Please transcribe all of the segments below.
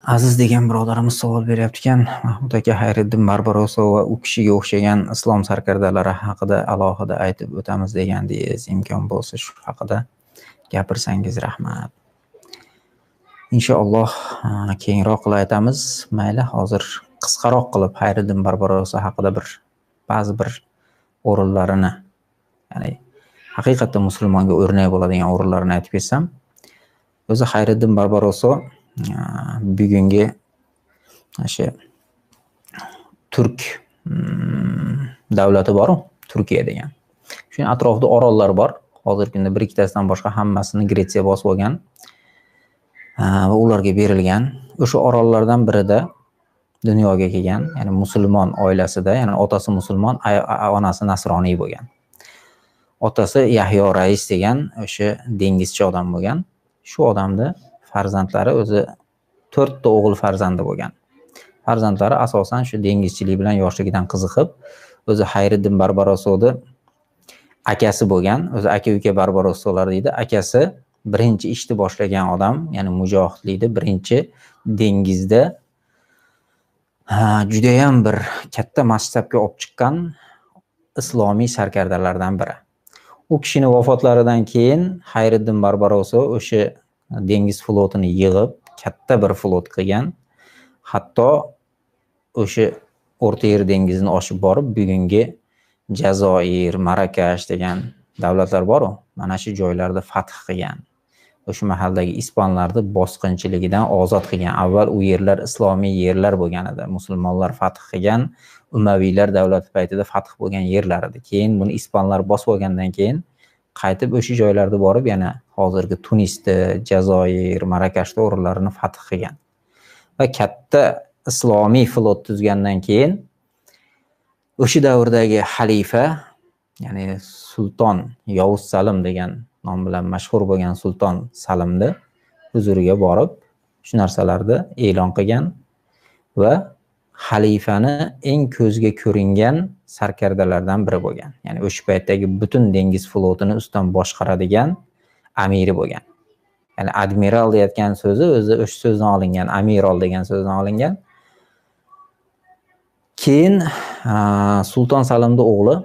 Aziz degan birodarimiz savol beryapti-ekan, Mahmud aka, Xayriddin Barbaro'sov va u kishiga o'xshagan islom sarkardalari haqida alohida aytib o'tamiz degandingiz. Imkon bo'lsa shu haqida gapirsangiz rahmat. Inshaalloh keyinroq qilib aytamiz. Mayli, hozir qisqaroq qilib Xayriddin Barbaro'sov haqida ba'zi bir o'rinlarini, ya'ni haqiqatda musulmonga o'rnak bo'ladigan o'rinlarini aytib ketsam, o'zi Xayriddin Barbaro'sov bugungi o'sha turk davlati bor-ku, Turkiya degan. Shuning atrofida orollar bor. Hozirgi kunda bir ikkitasidan boshqa hammasini Gretsiya bosib olgan va ularga berilgan. O'sha orollardan birida dunyoga kelgan, ya'ni musulmon oilasida, ya'ni otasi musulmon, onasi nasroniy bo'lgan. Otasi Yahyo Rais degan o'sha dengizchi odam bo'lgan. Shu odamni farzandlari o'zi 4 ta o'g'il farzandi bo'lgan. Farzandlari asosan shu dengizchilik bilan yoshligidan qiziqib, o'zi Xayriddin Barbaro'sovni akasi bo'lgan, o'zi aka-uka Barbaro'sovlar deydi. Akasi birinchi ishni boshlagan odam, ya'ni mujohidlikni birinchi dengizda juda ham bir katta masshtabga olib chiqqan islomiy sarkardalardan biri. U kishining vafotlaridan keyin Xayriddin Barbaro'sov o'sha dengiz flotini yig'ib katta bir flot qilgan. Hatto o'sha O'rta Yer dengizini oshib borib, bugungi Jazoir, Marakash degan davlatlar bor-ku, mana shu joylarda fath qilgan. O'sha mahaldagi ispanlarni bosqinchiligidan ozod qilgan. Avval u yerlar islomiy yerlar bo'lgan edi. Musulmonlar fath qilgan, Umaviylar davlati paytida fath bo'lgan yerlar edi. Keyin buni ispanlar bosib olgandan keyin qaytib o'sha joylarda borib, yana hozirgi Tunisda, Jazoir, Marakashda o'rinlarini fath qilgan. Va katta islomiy flot tuzgandan keyin o'sha davrdagi xalifa, ya'ni sulton Yovuz Salim degan nom bilan mashhur bo'lgan sulton Salimni huzuriga borib shu narsalarni e'lon qilgan va xalifani eng ko'zga ko'ringan sarkardalardan biri bo'lgan. Ya'ni o'sha paytdagi butun dengiz flotini ustidan boshqaradigan amiri bo'lgan. Ya'ni admiral deyotgan so'zi o'zi o'sha so'zdan olingan, amiral degan so'zdan olingan. Keyin sulton Salimning o'g'li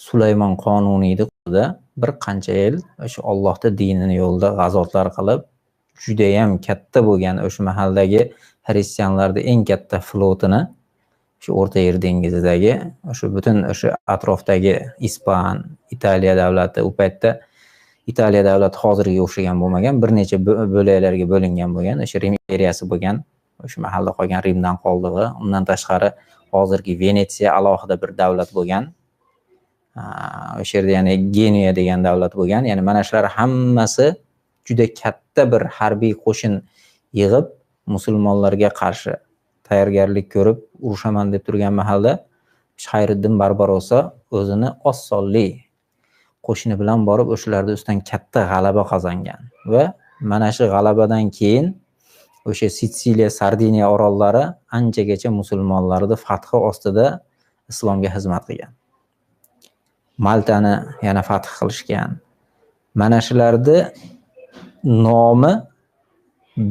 Sulaymon Qonuniyning qo'lida bir qancha yil o'sha Allohning dinini yo'lida g'azotlar qilib, juda ham katta bo'lgan o'sha mahaldagi xristianlarning eng katta flotini shu O'rta Yer dengizidagi o'sha butun o'sha atrofdagi Ispan, Italiya davlati, u paytda Italiya davlati hozirga o'xshagan bo'lmagan, bir necha bo'laklarga bo'lingan bo'lgan, o'sha Rim imperiyasi bo'lgan, o'sha mahalda qolgan Rimdan qoldig'i. Undan tashqari hozirgi Venetsiya alohida bir davlat bo'lgan. O'sha yerda ya'ni Genuya degan davlat bo'lgan. Ya'ni mana shular hammasi juda katta bir harbiy qo'shin yig'ib musulmonlarga qarshi tayyorgarlik ko'rib urushaman deb turgan mahalda Xayriddin Barbaro'sov o'zini oz sonli qo'shini bilan borib o'shalarning ustidan katta g'alaba qozongan va mana shu g'alabadan keyin o'sha Sitsiliya, Sardiniya orollari anchagacha musulmonlarning fathi ostida islomga xizmat qilgan. Maltani yana fath qilishgan. Mana shularni nomi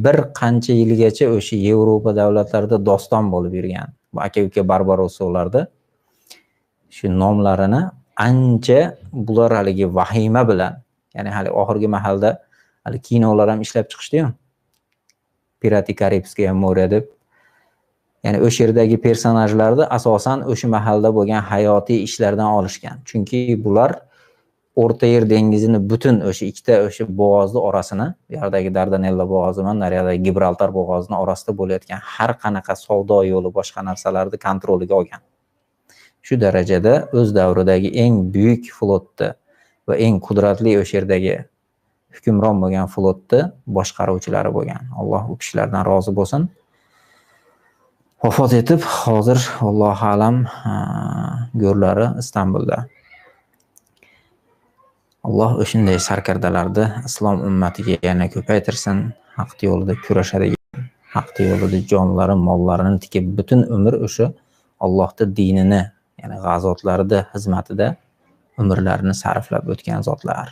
bir qancha yilgacha o'sha Yevropa davlatlarida doston bo'lib yurgan. Bu aka-uka Barbaro'sovlarda shu nomlarini ancha bular haligi vahima bilan, ya'ni hali oxirgi mahalda hali kinolar ham ishlab chiqishdi-yu. Pirati Karibskiya Mo'riya deb. Ya'ni o'sha yerdagi personajlarni asosan o'sha mahalda bo'lgan hayotiy ishlardan olishgan. Chunki bular O'rta Yer dengizini butun o'sha ikkita o'sha bo'g'ozni orasini, bu yerdagi Dardanella bo'g'ozi bilan nariyadagi Gibraltar bo'g'ozining orasida bo'layotgan har qanaqa savdo yo'li, boshqa narsalarni kontroliga olgan. Shu darajada o'z davridagi eng buyuk flotni va eng qudratli o'sha yerdagi hukmron bo'lgan flotni boshqaruvchilari bo'lgan. Alloh u kishilardan rozi bo'lsin. Vafot etib, hozir Allohu alam go'rlari Istanbulda. Alloh o'shanday sarkardalarni islom ummatiga yana ko'paytirsin. Haq yo'lida kurashadigan, haq yo'lida jonlari, mollarini tikib butun umr o'sha Allohning dinini, ya'ni g'azotlarida xizmatida umrlarini sarflab o'tgan zotlar.